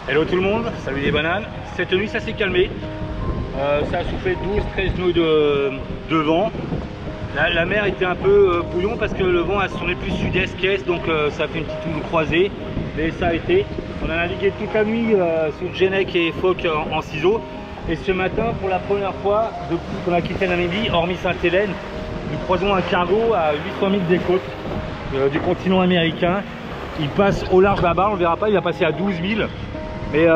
Hello tout le monde, salut les bananes. Cette nuit ça s'est calmé. Ça a soufflé 12-13 nœuds de vent. La mer était un peu bouillon parce que le vent a tourné plus sud-est qu'est, donc ça a fait une petite houle croisée. Mais ça a été. On a navigué toute la nuit sur Genek et Phoque en ciseaux. Et ce matin, pour la première fois depuis qu'on a quitté Namibie, hormis Sainte-Hélène, nous croisons un cargo à 800 000 des côtes du continent américain. Il passe au large là-bas, on ne le verra pas, il va passer à 12 000. Mais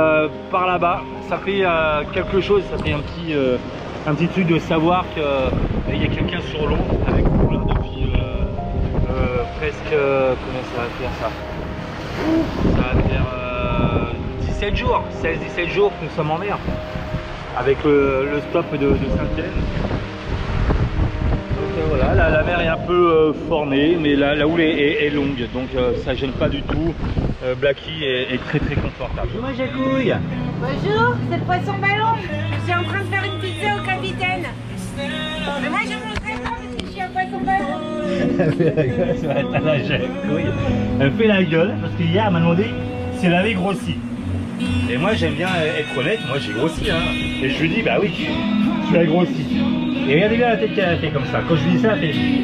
par là-bas, ça fait quelque chose, ça fait un petit truc de savoir qu'il y a quelqu'un sur l'eau avec nous là depuis presque, combien ça va faire ça? Ça va faire 17 jours, 16-17 jours que nous sommes en mer, avec le stop de Sainte-Hélène. Donc voilà, la mer est un peu formée, mais la houle est longue, donc ça gêne pas du tout. Blackie est très confortable. Bonjour ma jacouille. Bonjour, c'est le poisson ballon. Je suis en train de faire une pizza au capitaine. Mais moi je ne mangerai pas parce que je suis un poisson ballon. Elle fait la gueule sur la jacouille. Elle fait la gueule parce qu'hier elle m'a demandé si elle avait grossi. Et moi j'aime bien être honnête, moi j'ai grossi hein. Et je lui dis bah oui, tu as grossi. Et regardez bien la tête qu'elle a fait comme ça. Quand je lui dis ça, elle fait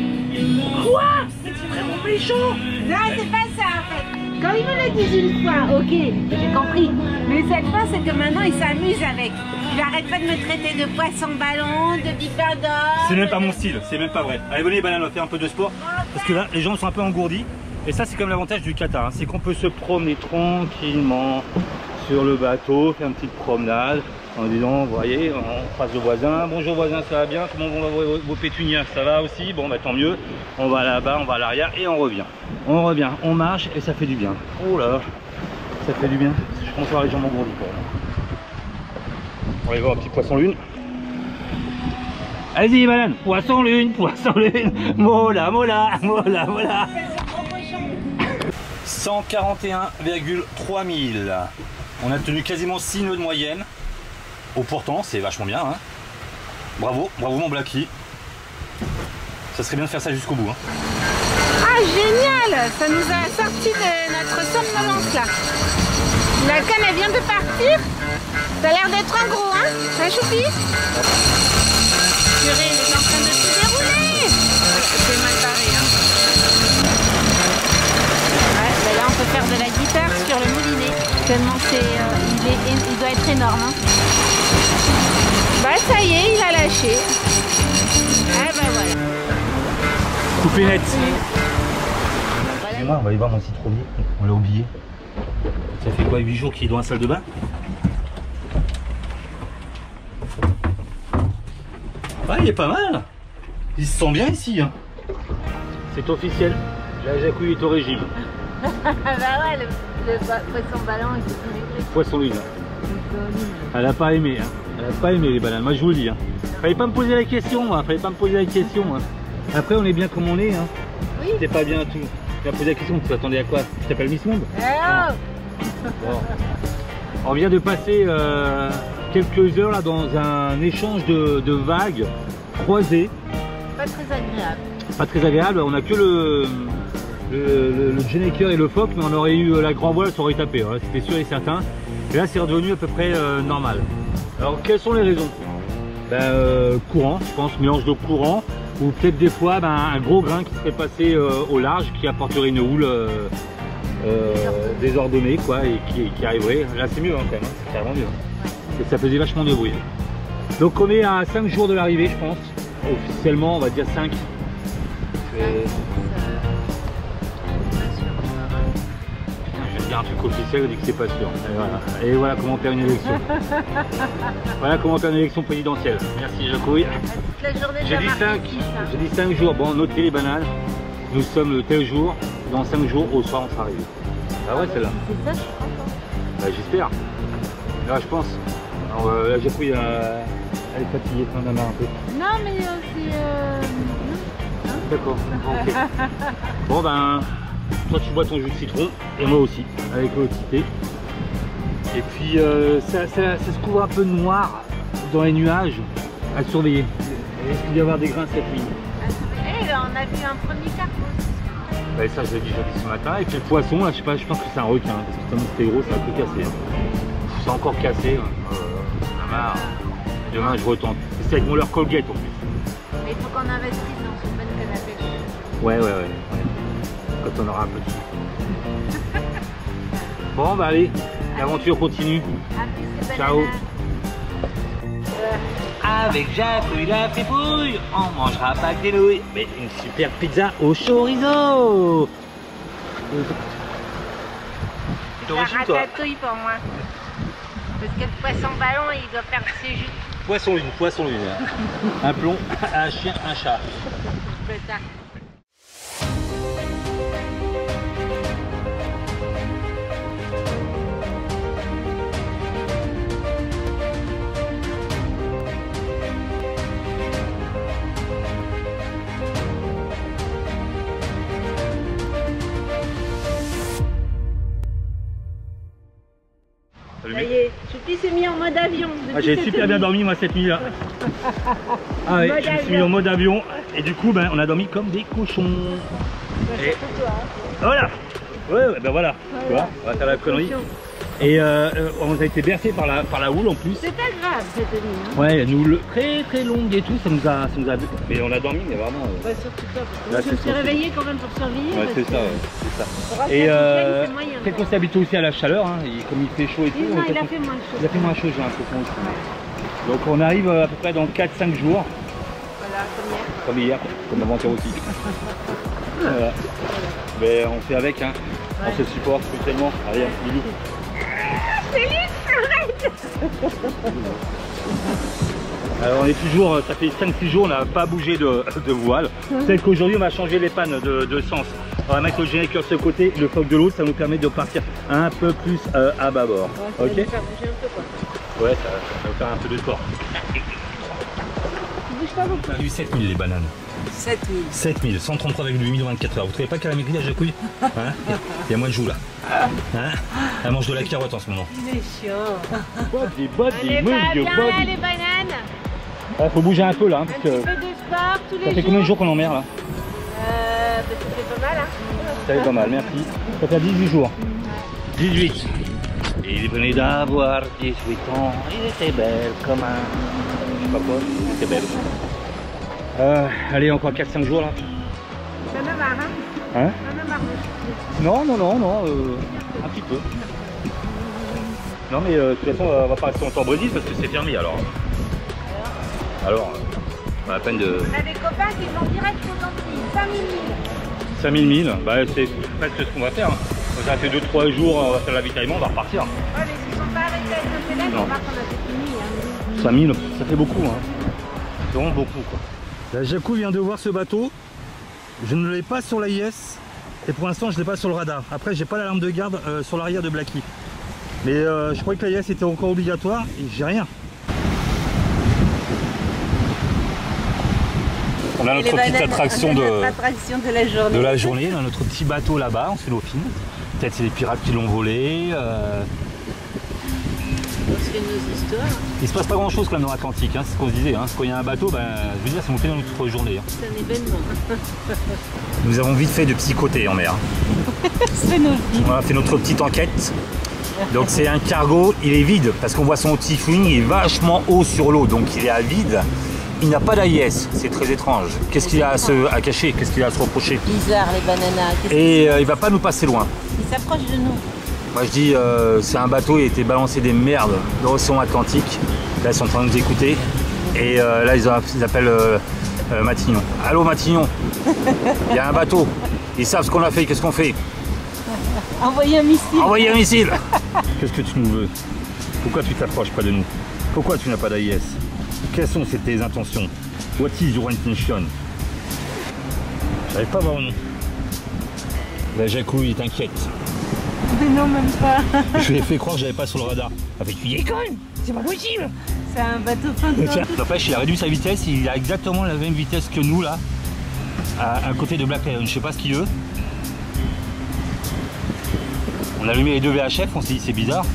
quoi? C'est vraiment méchant. Non, c'est pas ça en fait. Quand il me l'a dit une fois, ok, j'ai compris. Mais cette fois, c'est que maintenant, il s'amuse avec. Il arrête pas de me traiter de poisson ballon, de vipère d'or. C'est même pas mon style, c'est même pas vrai. Allez, venez les bananes, on va faire un peu de sport. Parce que là, les gens sont un peu engourdis. Et ça, c'est comme l'avantage du Qatar, hein, c'est qu'on peut se promener tranquillement sur le bateau, faire une petite promenade. En disant, vous voyez, on croise le voisin. Bonjour voisin, ça va bien? Comment vont vos pétunias? Ça va aussi? Bon, bah tant mieux. On va là-bas, on va à l'arrière et on revient. On revient, on marche et ça fait du bien. Oh là, ça fait du bien. Je pense avoir les jambes engourdies pour moi. On va aller voir un petit poisson lune. Allez-y les bananes, poisson lune, mola, mola, mola, mola. 141,3 000. On a tenu quasiment 6 nœuds de moyenne. Au pourtant, c'est vachement bien. Hein. Bravo, bravo mon Blackie. Ça serait bien de faire ça jusqu'au bout. Hein. Ah génial, ça nous a sorti de notre somnolence là. La canne elle vient de partir. Ça a l'air d'être un gros, hein? Ça choupi. Purée, il est en train de se dérouler. C'est mal barré, hein. Ouais, ben là on peut faire de la guitare sur le moulinet. Tellement il doit être énorme. Hein. Bah ça y est, il a lâché. Ah bah voilà. Coupé net. Excusez-moi, on va aller voir mon citronnier. On l'a oublié. Ça fait quoi, 8 jours qu'il est dans la salle de bain? Ouais, il est pas mal. Il se sent bien ici. Hein. C'est officiel. La jacouille est au régime. Bah ouais, le poisson ballon il s'est maigri. Poisson lune. Elle a pas aimé. Hein. Elle a pas aimé les bananes. Moi je vous le dis. Hein. Fallait pas me poser la question. Hein. Fallait pas me poser la question. Hein. Après on est bien comme on est. Hein. Oui. T'es pas bien tout. Tu vas poser la question. Tu t'attendais à quoi? Tu t'appelles Miss Monde? Bon. On vient de passer quelques heures là dans un échange de vagues croisées. Pas très agréable. Pas très agréable. On a que le Geneker et le Phoque, mais on aurait eu la grand voile, ça aurait tapé. Hein. C'était sûr et certain. Et là c'est redevenu à peu près normal. Alors quelles sont les raisons? Courant, je pense, mélange de courant, ou peut-être des fois un gros grain qui serait passé au large, qui apporterait une houle désordonnée quoi, et qui arriverait. Là c'est mieux hein, quand même, c'est carrément mieux. Et ça faisait vachement de bruit. Donc on est à 5 jours de l'arrivée je pense. Officiellement on va dire 5. Je vais dire un truc officiel, je dis que c'est pas sûr. Et voilà comment faire une élection. Voilà comment faire une élection présidentielle. Merci Jacouille. J'ai dit 5 jours. Bon, notez les bananes. Nous sommes le tel jour. Dans 5 jours au soir on sera arrivé. Ah ouais celle-là. C'est ça, je pense. Bah, j'espère. Là je pense. Alors la Jacouille elle est fatiguée, on en a un peu. Non mais c'est... D'accord. Okay. Bon ben, toi tu bois ton jus de citron et moi aussi avec le petit thé. Et puis ça se couvre un peu de noir dans les nuages à surveiller. Il risque d'y avoir des grains cette nuit. Et là, on a vu un premier carrefour. Ça je l'ai dit ce matin. Et puis le poisson, là, je sais pas, je pense que c'est un requin. Parce que tellement c'était gros, ça a un peu cassé. c'est encore cassé. Demain, je retente. C'est avec mon leur Colgate en plus. Mais il faut qu'on investisse dans ce bon canapé. Ouais. Quand on aura un petit. Bon, bah allez, l'aventure continue. À plus, Ciao. Avec Jacques, il a fait bouille, on mangera pas que des nouilles, mais une super pizza au chorizo. La ratatouille pour moi. Parce que le poisson ballon, il doit perdre ses jus. Poisson lune. Un plomb, un chien, un chat. Plus tard. Ça y est, Choupi s'est mis en mode avion. J'ai super bien dormi moi cette nuit-là. Ah ouais, je me suis mis en mode avion et du coup ben, on a dormi comme des cochons. Et... Voilà. Ouais, ben voilà. Tu vois, on va faire la connerie. Et on a été bercé par la houle en plus. C'est agréable cette nuit. Hein. Ouais, une houle très longue et tout, ça nous a. Mais on a dormi, mais vraiment. Ouais, surtout ça. Parce que je me suis réveillée quand même pour survivre. Ouais, c'est ça. Et peut-être qu'on s'est habitué aussi à la chaleur, hein, et comme il fait chaud et tout. Non, il a fait moins chaud. Il a fait moins chaud, j'ai l'impression aussi. Ouais. Donc on arrive à peu près dans 4-5 jours. Voilà, comme hier, comme avant-hier aussi. Voilà. Mais on fait avec, hein. Ouais. On se supporte mutuellement. Allez, bisous. Alors on est toujours, ça fait 5-6 jours, on n'a pas bougé de voile. Peut-être qu'aujourd'hui on va changer les pannes de sens. On va mettre le générateur de ce côté, le phoque de l'autre, ça nous permet de partir un peu plus à bâbord. Ouais, ok. Ça va nous faire bouger un peu quoi. Ouais, ça va nous faire un peu de sport. Tu bouges pas beaucoup. On a eu 7000 les bananes. 7000. 7000, 133,8 en 24 heures. Vous trouvez pas qu'elle a maigri la jacouille, hein? Il y a moins de joues là. Hein? Elle mange de la carotte en ce moment. Il est chiant. Body, Allez, va bien là, les bananes. Il faut bouger un peu là. Hein, parce un petit peu de sport tous les jours. Ça fait combien de jours qu'on est en mer là? Ça fait pas mal hein. Ça fait pas mal, merci. Ça fait 18 jours. 18. Et il venait d'avoir 18 ans. Il était belle comme un... Je sais pas quoi, il était belle. Allez, encore 4-5 jours là. Ça me marre hein. Hein? Ça me marre. Non, un petit peu. Non mais de toute façon on va pas rester longtemps au Brésil parce que c'est fermé alors. Alors, pas la peine de... On a des copains qui vont direct aux Antilles, 5000 milles. 5000 milles, bah c'est presque ce qu'on va faire. Hein. Ça fait 2-3 jours, on va faire l'avitaillement, on va repartir. Ouais mais s'ils sont pas arrêtés avec un célèbre, on va voir qu'on a fait fini. Hein. 5000, ça fait beaucoup. Hein. C'est vraiment beaucoup quoi. La Jacou vient de voir ce bateau. Je ne l'ai pas sur l'AIS. Et pour l'instant je ne l'ai pas sur le radar. Après j'ai pas l'alarme de garde sur l'arrière de Blacky. Mais je croyais que l'AIS était encore obligatoire et j'ai rien. On a notre petite attraction de la journée. On a notre petit bateau là-bas, on se fait nos films. Peut-être c'est les pirates qui l'ont volé. On se fait nos histoires. Il se passe pas grand chose quand même dans l'Atlantique, hein, c'est ce qu'on se disait. Hein. Quand il y a un bateau, ben, je veux dire, ça nous fait notre journée. Hein. C'est un événement. Nous avons vite fait de petits côtés en mer. C'est nos vies. On a fait notre petite enquête. Donc c'est un cargo, il est vide parce qu'on voit son petit fouine, il est vachement haut sur l'eau, donc il est à vide. Il n'a pas d'AIS, c'est très étrange. Qu'est-ce qu'il a à cacher? Qu'est-ce qu'il a à se reprocher? Bizarre les bananas. Et il va pas nous passer loin. Il s'approche de nous. Moi je dis, c'est un bateau, il a été balancé des merdes dans l'océan Atlantique. Là ils sont en train de nous écouter. Et là ils appellent Matignon. Allô Matignon, il y a un bateau. Ils savent ce qu'on a fait, qu'est-ce qu'on fait? Envoyer un missile. Envoyer un missile. Qu'est-ce que tu nous veux? Pourquoi tu t'approches pas de nous? Pourquoi tu n'as pas d'AIS? Quelles sont tes intentions? What is your intention? J'arrive pas à voir au nom. La Jacouille est inquiète. Mais non, même pas. Je lui ai fait croire que j'avais pas sur le radar. Avec tu déconnes, c'est pas possible. C'est un bateau fin de N'empêche, il a réduit sa vitesse, il a exactement la même vitesse que nous là, à côté de Black Lion. Je sais pas ce qu'il veut. On a allumé les deux VHF, on s'est dit c'est bizarre.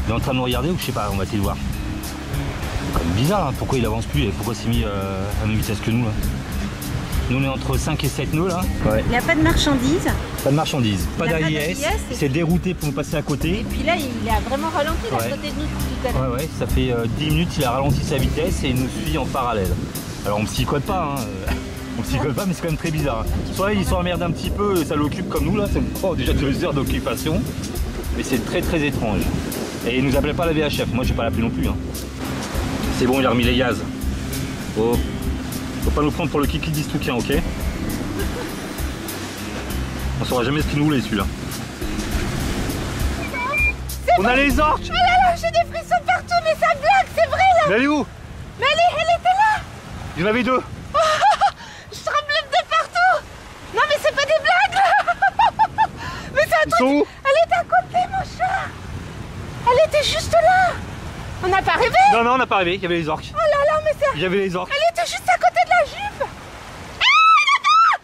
Il est en train de nous regarder ou je sais pas, on va essayer de voir. C'est quand même bizarre, hein. Pourquoi il avance plus et pourquoi il s'est mis à la même vitesse que nous là. Nous on est entre 5 et 7 nœuds là. Ouais. Il n'y a pas de marchandises. Pas de marchandises, pas d'AIS. Et C'est dérouté pour nous passer à côté. Et puis là, il a vraiment ralenti là, à côté de nous tout à l'heure. Ouais, ça fait 10 minutes, il a ralenti sa vitesse et il nous suit en parallèle. Alors on ne s'y code pas, hein. On s'y code pas, mais c'est quand même très bizarre. Soit ils s'emmerdent un petit peu et ça l'occupe comme nous là, c'est déjà 2 heures d'occupation. Mais c'est très très étrange. Et il nous appelait pas la VHF, moi j'ai pas l'appelé non plus. Hein. C'est bon, il a remis les gaz. Oh. Faut pas nous prendre pour le kiki d'Istouquin, ok? On saura jamais ce qu'il nous voulait celui-là. On a les orques! Oh là là, j'ai des frissons partout, mais ça blague, c'est vrai là! Mais elle est où? Mais elle était là! Il y en avait 2! Je tremble de partout! Non mais c'est pas des blagues là! Mais c'est un truc! Ils sont où? Elle était à côté mon chat! Elle était juste là! On n'a pas rêvé? Non, non, on n'a pas rêvé, il y avait les orques. Oh là là, mais c'est... Il y avait les orques. Elle était juste à côté de la jupe!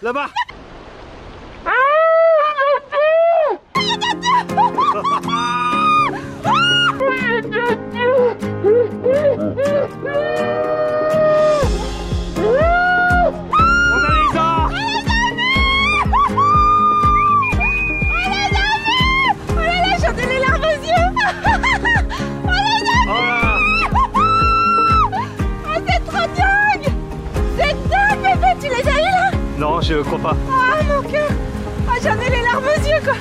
Là-bas! Non, je crois pas. Ah mon cœur! Ah j'en ai les larmes aux yeux quoi!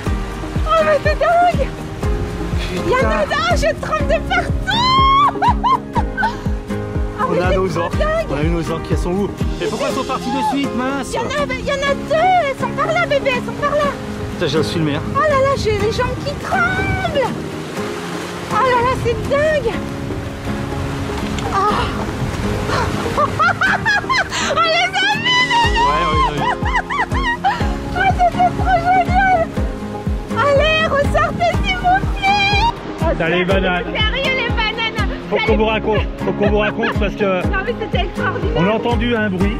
Oh mais c'est dingue! Il y en a là, je tremble de partout! Ah, on a nos orques. On a eu nos orques, elles sont où? Et pourquoi elles sont parties de suite, mince? Il y en a 2, elles sont par là bébé, elles sont par là! Putain, je laisse filmer. Hein. Oh là là, j'ai les jambes qui tremblent! Oh là là, c'est dingue! Oh, on les a vus! Ouais, on les a vus. Oh, c'était trop génial! Allez, ressortez s'il vous plaît! T'as les bananes. Sérieux, les bananes! Faut qu'on vous raconte parce que Non mais c'était extraordinaire! on a entendu un bruit.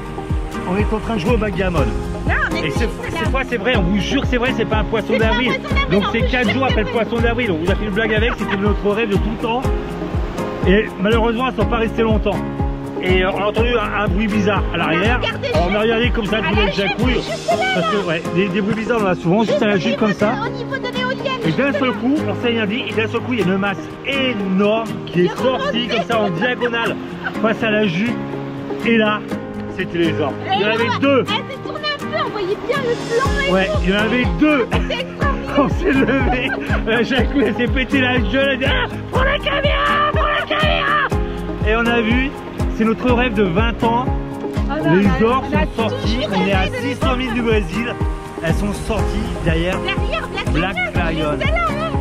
On est en train de jouer au backgammon. Non, mais Et cette fois c'est vrai, on vous jure c'est vrai, c'est pas un poisson d'avril. Donc c'est 4 jours après le poisson d'avril. On vous a fait une blague avec, c'était notre rêve de tout le temps. Et malheureusement elles sont pas restées longtemps. Et on a entendu un bruit bizarre à l'arrière. On a regardé comme ça, le jacouille. Parce que ouais, des bruits bizarres on en a souvent, juste à la jupe comme ça. Au niveau de l'éolienne. Et d'un seul coup, on s'est rien dit, et d'un seul coup il y a une masse énorme qui est sortie comme ça en diagonale face à la jupe. Et là, c'était les orques. Il y en avait 2. Elle s'est tournée un peu, on voyait bien le plan et Ouais, il y en avait 2. c'est extraordinaire. On s'est levé, la jacouille elle s'est pété la gueule, elle a dit ah, prends la caméra, prends la caméra. Et on a vu, c'est notre rêve de 20 ans. Oh non, Les orques on a sont sorties, toujours on est à rêvé de 600 000 du Brésil. Elles sont sorties derrière Derrière Black Lion. C'était là, hein.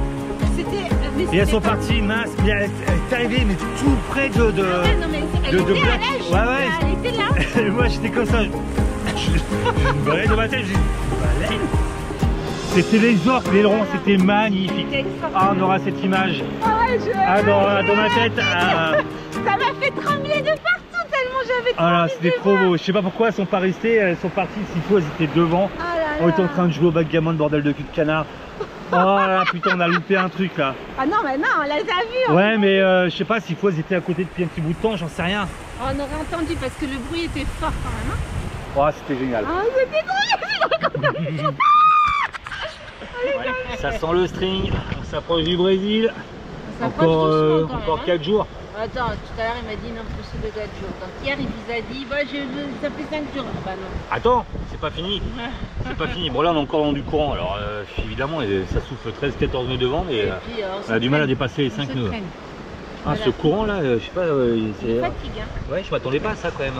C'était... Et elles sont parties minces, mais elle est arrivée mais tout près de Ah ouais, non, mais elle était Black. à l'âge, Ouais. elle était là. Et moi j'étais comme ça. Je me de ma tête, j'ai dit baleine. C'était les orques, les ronds, c'était magnifique. Ah, on aura cette image. Ouais, Dans ma tête. Ça m'a fait trembler de partout tellement j'avais trop Ah là, envie c'était de trop voir. beau. Je sais pas pourquoi elles sont pas restées, elles sont parties. S'il faut, elles étaient devant. Ah là On était en là. train de jouer au backgammon, bordel de cul de canard. Oh là putain, on a loupé un truc là. Ah non, mais non, on les a vus. Ouais, mais je sais pas s'il faut, elles étaient à côté depuis un petit bout de temps, j'en sais rien. On aurait entendu parce que le bruit était fort quand même. Hein. Oh, c'était génial. Ah, c'était trop. Ça sent le string, on s'approche du Brésil. Ça approche doucement quand Encore même, 4 jours. Attends, tout à l'heure il m'a dit non plus de 4 jours. Donc hier il vous a dit bah, ça fait 5 jours. Ah bah non. Attends, c'est pas fini. C'est pas fini. Bon là on est encore dans du courant. Alors évidemment ça souffle 13-14 nœuds de vent, mais on a du mal à dépasser les 5 nœuds. Ah, ce courant là, je sais pas. C'est fatigue. Hein. Ouais, je m'attendais pas à ça quand même.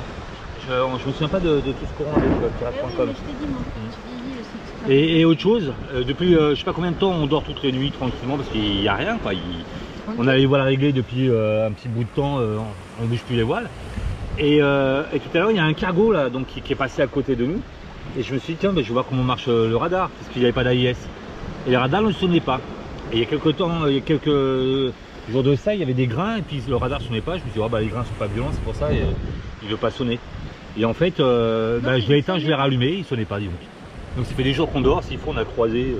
Je me souviens pas de tout ce courant avec Pirate.com. Je t'ai dit mon tu dis le site. Et autre chose, depuis je sais pas combien de temps on dort toutes les nuits tranquillement parce qu'il n'y a rien quoi. On a les voiles réglées depuis un petit bout de temps, on bouge plus les voiles. Et tout à l'heure il y a un cargo là donc, qui est passé à côté de nous. Et je me suis dit tiens je vais voir comment marche le radar parce qu'il n'y avait pas d'AIS. Et le radar ne sonnait pas. Et il y a quelques jours de ça il y avait des grains et puis le radar ne sonnait pas. Je me suis dit oh, bah, les grains sont pas violents, c'est pour ça et, il ne veut pas sonner. Et en fait je l'ai éteint, je l'ai rallumé, il ne sonnait pas donc ça fait des jours qu'on dort, s'il faut on a croisé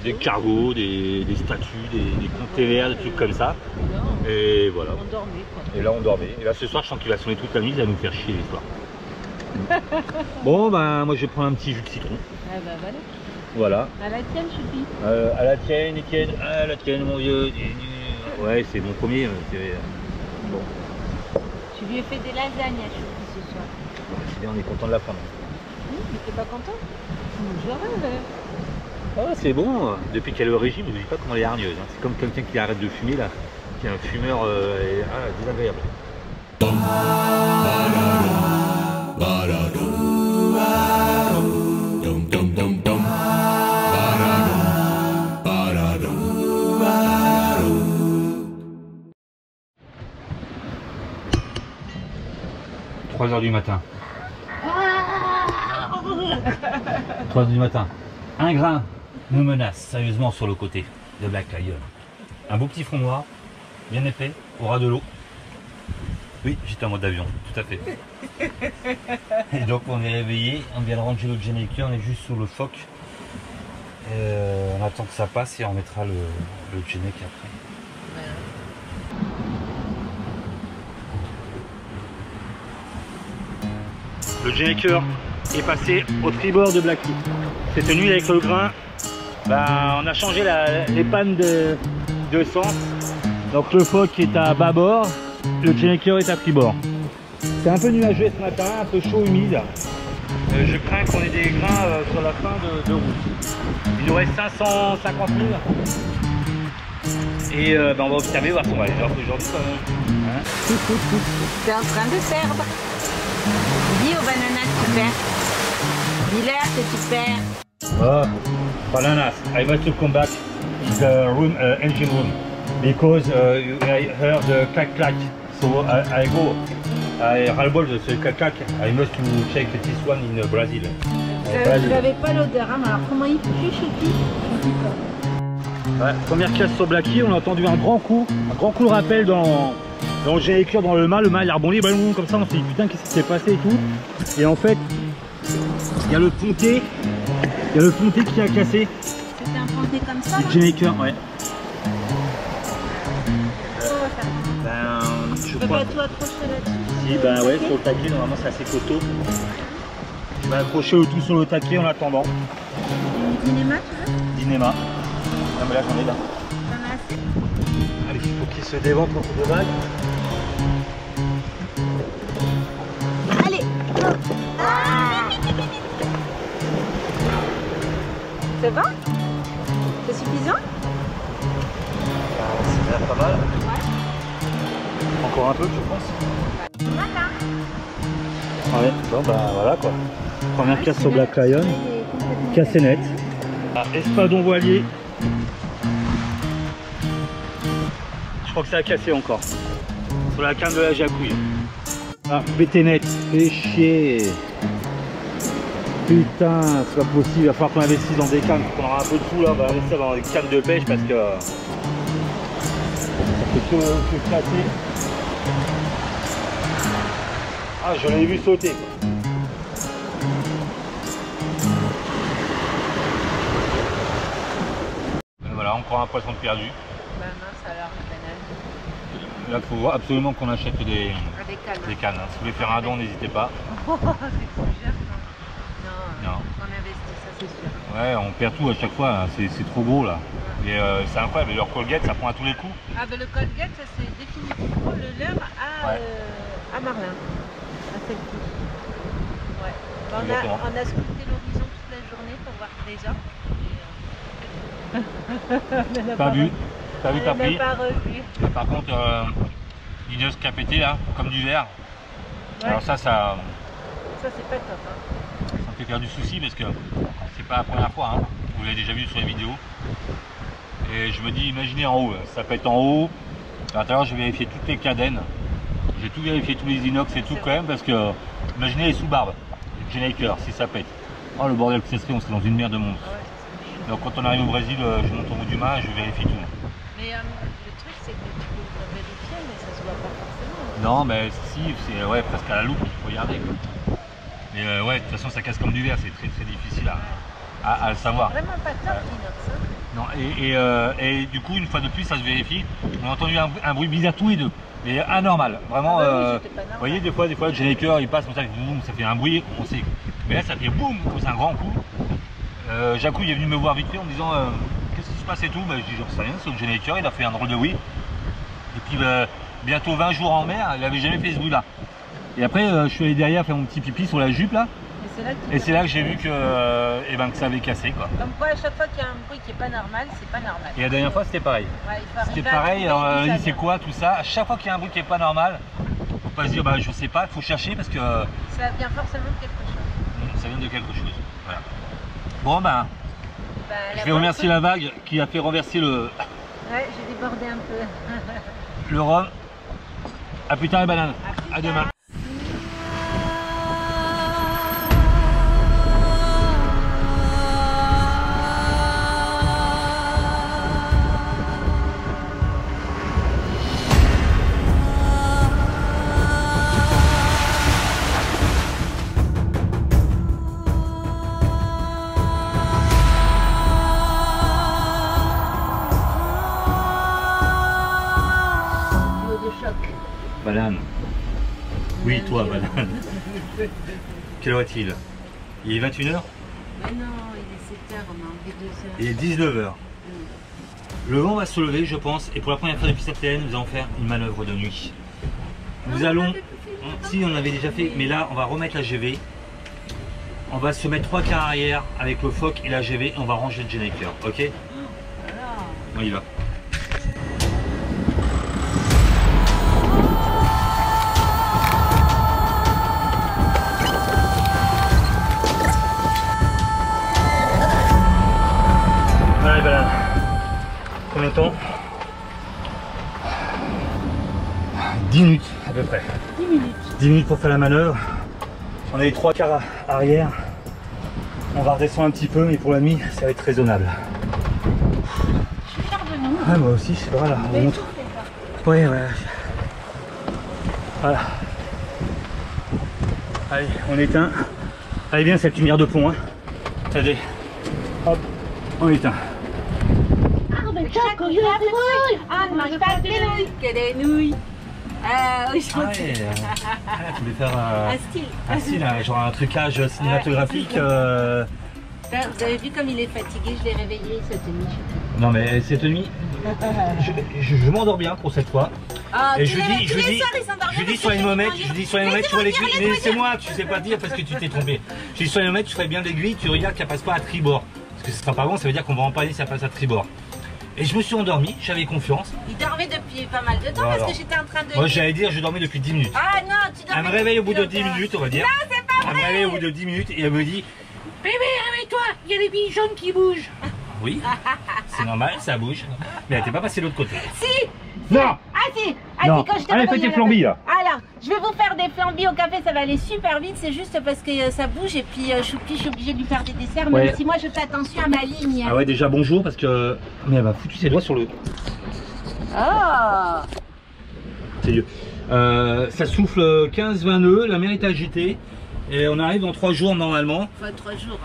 des cargos, des statues, des containers, des trucs comme ça. Et voilà. On dormait quoi. Et là on dormait. Et là ce soir je sens qu'il va sonner toute la nuit, il va nous faire chier les soirs. Bon, ben moi je vais prendre un petit jus de citron. Ah bah voilà. Voilà. À la tienne, Choupi. À la tienne, Etienne. À la tienne, mon vieux. Ouais, c'est mon premier. Bon. Tu lui as fait des lasagnes à Choupi ce soir. C'est bien, on est content de la prendre. Mais t'es pas content? Je rêve. Ah, c'est bon. Depuis qu'elle est au régime, je ne dis pas comment elle est hargneuse. Hein. C'est comme quelqu'un qui arrête de fumer là, qui est un fumeur désagréable. « 3 h du matin. 3 h du matin. Un grain nous menace sérieusement sur le côté de Black Lion. Un beau petit front noir, bien épais, au ras de l'eau. Oui, j'étais en mode avion, tout à fait. Et donc on est réveillé, on vient de ranger le Gennaker, on est juste sur le phoque. On attend que ça passe et on mettra le Gennaker après. Le Gennaker est passé au tribord de Blacky. Cette nuit avec le grain, bah, on a changé les pannes de sens. Donc le phoque est à bâbord, le Gennaker est à tribord. C'est un peu nuageux ce matin, un peu chaud, humide. Je crains qu'on ait des grains sur la fin de route. Il nous reste 550 000. Et bah, on va observer, voir si on va aller aujourd'hui quand même. Hein? T'es en train de perdre. Dis au banana que tu perds. Dis-leur que tu perds. Oh, bananas, I want to come back to the room, engine room, because I heard the clack clack. So I go. I ras-le-bol de ce clack clack. I must to check this one in Brazil. Vous n'avez pas l'odeur, hein, alors comment il pue, Choupi? Ouais, première casse sur Blacky, on a entendu un grand coup de rappel dans le Gennaker, dans le mât il a rebondi, comme ça on s'est dit putain qu'est-ce qui s'est passé et tout. Et en fait, il y a le ponté qui a cassé. C'était un ponté comme ça? Le Gennaker, ouais. Tu peux pas tout accrocher là-dessus? Si, bah ouais, sur le taquet, normalement c'est assez costaud. Je vais accrocher le tout sur le taquet en attendant. Dynéma, tu veux? Dynéma. Non mais là j'en ai là. T'en as assez? Allez, il faut qu'il se dévente contre deux vagues. Allez! Ah, c'est bon? C'est suffisant? C'est déjà pas mal. Ouais. Encore un peu, je pense. Matin. Ouais, bon bah voilà quoi. Première casse sur Black Lion. Cassé net. Ah, espadon voilier. Je crois que ça a cassé encore. Sur la canne de la jacouille. Ah, BT net. Fais chier. Putain, c'est pas possible. Il va falloir qu'on investisse dans des cannes. Quand on aura un peu de sous là, on va investir dans des cannes de pêche parce que ça fait que casser. Ah, j'en ai vu sauter quoi. Voilà, encore un poisson de perdu. Bah mince alors, le banane. Là, il faut absolument qu'on achète des cannes. Hein. Si vous voulez faire un don, n'hésitez pas. Oh, c'est trop cher ça. Non, Non. on investit, ça c'est sûr. Ouais, on perd tout à chaque fois, hein. C'est trop gros là. Et c'est incroyable, et leur Colgate, ça prend à tous les coups. Ah bah le Colgate, ça c'est définitivement le leur à Marlin, à celle-ci. Ouais. On a scruté l'horizon toute la journée pour voir des orques. Pas vu, pas vu, pas pris. Pas revu. Et par contre, Ineos qui a pété là, comme du verre. Ouais. Alors ça c'est pas top. Hein. Ça me fait faire du souci parce que c'est pas la première fois, hein. Vous l'avez déjà vu sur les vidéos. Et je me dis, imaginez en haut, ça pète en haut. À l'intérieur, j'ai vérifié toutes les cadènes. J'ai tout vérifié, tous les inox et tout quand même, parce que imaginez les sous-barbes, le Gennaker, si ça pète. Oh le bordel que ce serait, on serait dans une mer de monde. Ouais, donc quand on arrive au Brésil, je monte au bout du mât et je vérifie tout. mais le truc c'est que tu peux vérifier, mais ça se voit pas forcément. Non, mais si, c'est ouais, presque à la loupe, il faut regarder. Quoi. Mais ouais, de toute façon, ça casse comme du verre, c'est très difficile à le savoir. Vraiment pas top l'inox. Hein. Non, et du coup, une fois de plus, ça se vérifie. On a entendu un bruit bizarre tous les deux, mais anormal. Vraiment, vous voyez, des fois, le générateur il passe comme ça, boum, ça fait un bruit, on sait. Mais là, ça fait boum, c'est un grand coup. Jacou, il est venu me voir vite fait en me disant qu'est-ce qui se passe et tout. Bah, je dis, j'en sais rien, c'est le générateur, il a fait un drôle de bruit. Et puis, bientôt 20 jours en mer, il n'avait jamais fait ce bruit-là. Et après, je suis allé derrière faire mon petit pipi sur la jupe là. Et c'est là que j'ai vu que, que ça avait cassé quoi. Comme quoi à chaque fois qu'il y a un bruit qui est pas normal, c'est pas normal. Et la dernière fois c'était pareil. Ouais, c'était pareil, on a dit c'est quoi tout ça. À chaque fois qu'il y a un bruit qui est pas normal, faut pas se dire bah je sais pas, il faut chercher parce que... ça vient forcément de quelque chose. Ça vient de quelque chose. Voilà. Bon ben, je vais remercier la vague qui a fait renverser le... Ouais, j'ai débordé un peu. Le rhum. A plus tard les bananes. À demain. Banane. Oui, toi, banane. Quelle heure est-il? Il est 21h? Mais non, il est 7h, on a enlevé 2 heures. Il est 19h. Le vent va se lever, je pense, et pour la première fois depuis cette année, nous allons faire une manœuvre de nuit. Nous allons... Si, on avait déjà fait, mais là, on va remettre la GV. On va se mettre 3 quarts arrière avec le phoque et la GV, et on va ranger le générateur, ok? On y va. Voilà. Combien de temps? 10 minutes à peu près. 10 minutes. 10 minutes pour faire la manœuvre. On a les 3 quarts arrière. On va redescendre un petit peu, mais pour la nuit, ça va être raisonnable. Je suis fière de nous. Ah, moi aussi, c'est vrai, là. On montre. Ouais. Voilà. Allez, on éteint. Allez, bien cette lumière de pont. Hein. Allez. Hop, on éteint. Ah, ne mange pas des nouilles, que des nouilles. Oui, je Ah ouais, tu voulais faire un style, genre un trucage cinématographique. Vous avez vu comme il est fatigué, je l'ai réveillé cette nuit. Non mais cette nuit, je m'endors bien pour cette fois. Et je dis sur les momètres, tu vois l'aiguille, mais c'est moi, tu sais pas dire parce que tu t'es trompé. Je dis sur les momètres, tu ferais bien l'aiguille, tu regardes qu'elle passe pas à tribord. Parce que ce sera pas bon, ça veut dire qu'on va empanner si elle passe à tribord. Et je me suis endormi, j'avais confiance. Il dormait depuis pas mal de temps parce que j'étais en train de... Moi j'allais dire, je dormais depuis 10 minutes. Ah non, tu dormais... Elle me réveille au bout de 10 minutes, on va dire. Non, c'est pas vrai. Elle me réveille au bout de 10 minutes et elle me dit... Bébé, réveille-toi, il y a les billes jaunes qui bougent. Oui, c'est normal, ça bouge. Mais elle n'était pas passée de l'autre côté. Si. Non. Ah si. Non. Quand je te allez, fais tes flambis là. Alors, je vais vous faire des flambis au café, ça va aller super vite. C'est juste parce que ça bouge et puis Choupi, je suis obligée de lui faire des desserts. Ouais. Même si moi je fais attention à ma ligne. Ah ouais, déjà bonjour parce que... Mais elle m'a foutu ses doigts sur le... Oh. C'est Dieu. Ça souffle 15-20 nœuds, la mer est agitée. Et on arrive dans 3 jours normalement. Enfin, 3 jours.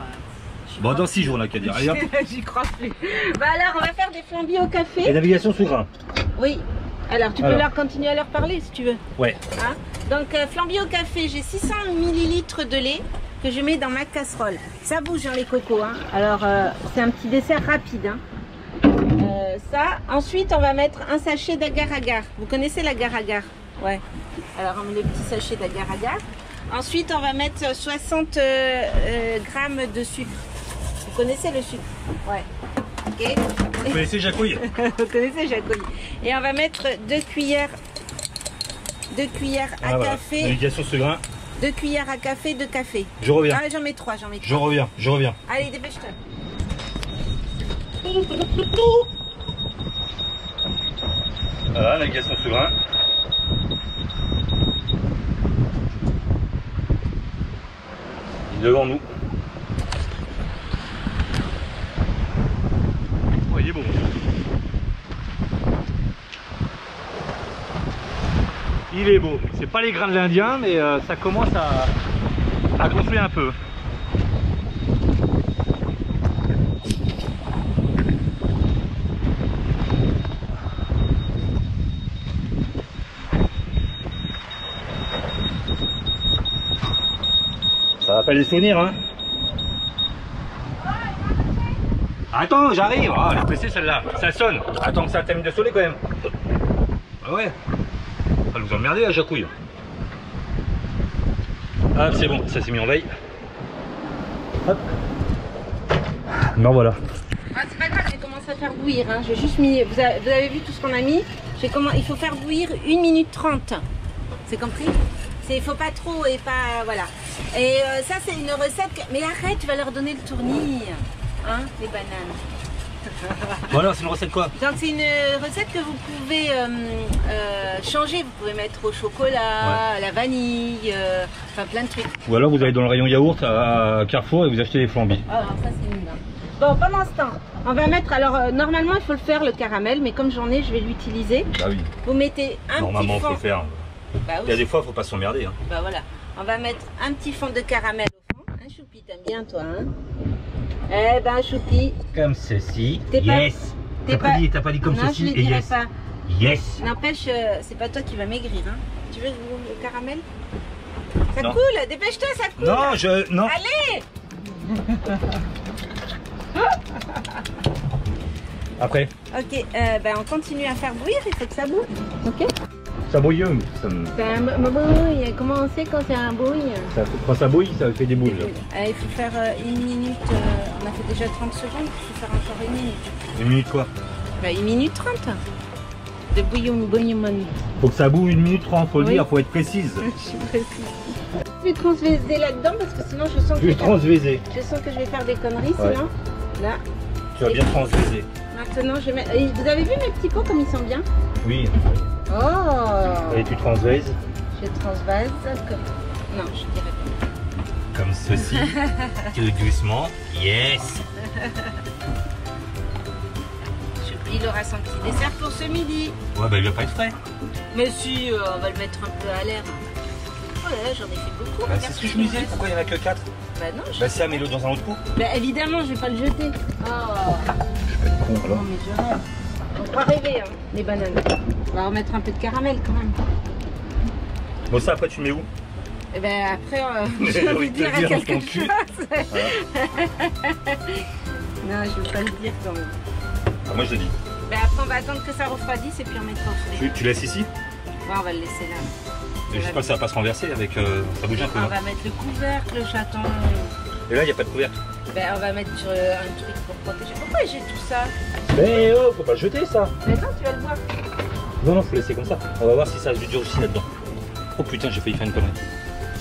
Bon, dans 6 jours là, qu'à dire. Allez, hop. J'y crois plus. Bah alors, on va faire des flambis au café. Et navigation sous grain. Oui. Alors, tu peux leur continuer à leur parler si tu veux. Ouais. Hein? Donc, flambi au café, j'ai 600 ml de lait que je mets dans ma casserole. Ça bouge les cocos. Hein. Alors, c'est un petit dessert rapide. Hein. Ça. Ensuite, on va mettre un sachet d'agar-agar. Vous connaissez l'agar-agar? Ouais. Alors, on met le petit sachet d'agar-agar. Ensuite, on va mettre 60 grammes de sucre. Vous connaissez le sucre? Ouais. Okay. Vous connaissez Jacouille? Vous connaissez Jacouille. Et on va mettre 2 cuillères à café. Navigation sous grain. 2 cuillères à café de café. Je reviens. Ah, j'en mets 3, Je reviens. Allez, dépêche-toi. Voilà, navigation sous grain. Devant nous. Oh, il est beau. Il est beau. C'est pas les grains de l'Indien, mais ça commence à gonfler un peu. rappelle les souvenirs, hein. Attends, j'arrive. Ah, elle est pressée celle-là. Ça sonne. Attends que ça termine de sonner quand même. Ah ouais. Ça nous emmerder la jacouille. Ah, c'est bon, ça s'est mis en veille. Hop. Non, voilà. Ah, c'est pas grave, j'ai commencé à faire bouillir. Hein. J'ai juste mis. Vous avez vu tout ce qu'on a mis. Il faut faire bouillir 1 minute 30. C'est compris? Il faut pas trop et pas. Voilà. Et ça, c'est une recette. Mais arrête, tu vas leur donner le tournis. Hein, les bananes. Voilà, c'est une recette quoi? Donc c'est une recette que vous pouvez changer. Vous pouvez mettre au chocolat, à la vanille, enfin plein de trucs. Ou alors vous allez dans le rayon yaourt à Carrefour et vous achetez des flambis. Ah, ça c'est nul. Hein. Bon, pendant ce temps, on va mettre. Alors normalement il faut le faire le caramel, mais comme j'en ai, je vais l'utiliser. Bah oui. Vous mettez un Normalement, petit fond. faut le faire. Bah, oui. Il y a des fois, faut pas s'emmerder. Hein. Bah voilà. On va mettre un petit fond de caramel au fond. Hein, Choupi, t'aimes bien toi, hein? Eh ben Choupi. Comme ceci. T'es pas- Yes. t'es T'as pas dit comme Non, ceci je ne et dirai yes. pas. Yes. N'empêche, c'est pas toi qui vas maigrir, hein? Tu veux le caramel? Ça Non. coule, dépêche-toi, ça coule! Non, non. Allez! Après. Ok, ben on continue à faire bouillir, il faut que ça bouille. Ok? Ça bouille. C'est un bouille. Comment on sait quand c'est un bouille? Quand ça bouille, ça fait des boules. Il faut faire 1 minute. On a fait déjà 30 secondes, il faut faire encore 1 minute. 1 minute quoi? Ben, 1 minute 30 de bouillon. Faut que ça bouille 1 minute 30, faut le Oui. dire, faut être précise. Je suis précise. Je vais transvaser là-dedans parce que sinon je sens Tu que es transvaisé. je vais faire des conneries Ouais. sinon. Là. Tu vas bien transvaser. Maintenant je mets. Vous avez vu mes petits pots comme ils sont bien? Oui. Oh! Et tu transvases Je transvase comme. Non, je dirais pas. comme ceci. Tout doucement. Yes. Il aura son petit dessert pour ce midi. Ouais, bah il va pas être frais. Mais si, on va le mettre un peu à l'air. Oh là là, j'en ai fait beaucoup. Bah, regarde c'est ce que je me disais, pourquoi il n'y en a que 4? Bah non, Bah ça, mets-le dans un autre pot. bah, évidemment, je vais pas le jeter. Oh, Je vais être con alors. non mais je rêve. On va rêver, hein, les bananes. On va remettre un peu de caramel quand même. Bon ça après tu mets où? Et ben après, J'ai je vais envie lui de te dire à dire dans quelque ton chose. cul. Non, je vais pas le dire quand même. Ah, moi je le dis. Ben après, on va attendre que ça refroidisse et puis on mettra au frais. Tu laisses ici? Ouais, on va le laisser là. J'espère que ça va pas se renverser avec... ça bouge un peu. On Hein. va mettre le couvercle, le chaton. Et là il n'y a pas de couvercle. Ben, on va mettre un truc pour protéger. Pourquoi j'ai tout ça? Mais oh, faut pas le jeter ça. Maintenant, tu vas le voir. Non, faut laisser comme ça. On va voir si ça se durcit là-dedans. Oh putain, j'ai failli faire une connerie.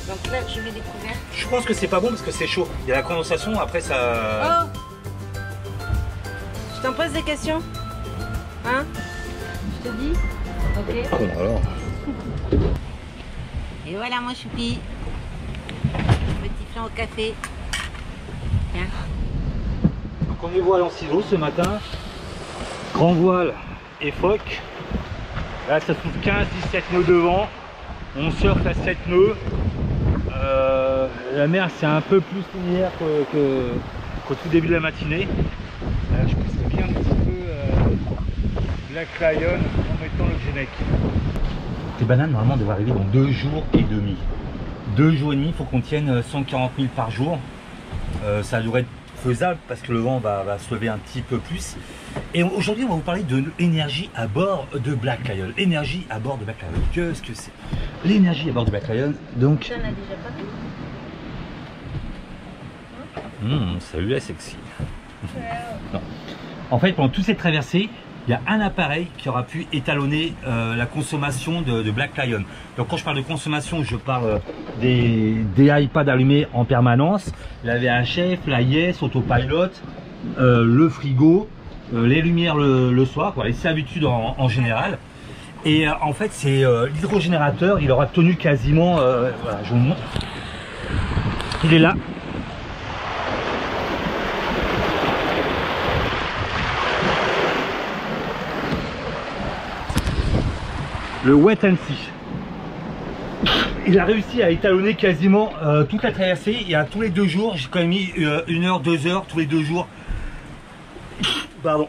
Donc là, je mets des couvercles. Je pense que c'est pas bon parce que c'est chaud. Il y a la condensation, après ça... Oh! Je t'en pose des questions? Hein? Je te dis? Ok. Con alors. Et voilà mon choupi. Petit flan au café. Tiens. Donc on est voile en ciseaux ce matin. Grand voile et phoque. Là ça trouve 15-17 nœuds devant. On surfe à 7 nœuds. La mer c'est un peu plus linéaire qu'au tout début de la matinée. Je pousserai bien un petit peu Black Lion en mettant le Geneck. Les bananes normalement devraient arriver dans 2 jours et demi. 2 jours et demi, il faut qu'on tienne 140 000 par jour. Ça devrait être faisable parce que le vent va se lever un petit peu plus. Et aujourd'hui on va vous parler de l'énergie à bord de Black Lion. L'énergie à bord de Black Lion. Qu'est-ce que c'est? L'énergie à bord de Black Lion. Donc... Tu en as déjà pas salut la sexy. Non. En fait pendant toute cette traversée, il y a un appareil qui aura pu étalonner la consommation de Black Lion. Donc quand je parle de consommation, je parle des iPads allumés en permanence, la VHF, la Yes, Autopilot, le frigo, les lumières le soir, quoi, les servitudes en général. Et en fait c'est l'hydrogénérateur, il aura tenu quasiment, voilà, je vous montre, il est là. Le wet and see. Il a réussi à étalonner quasiment toute la traversée. Il y a tous les 2 jours, j'ai quand même mis 1 heure, 2 heures, tous les 2 jours. Pardon.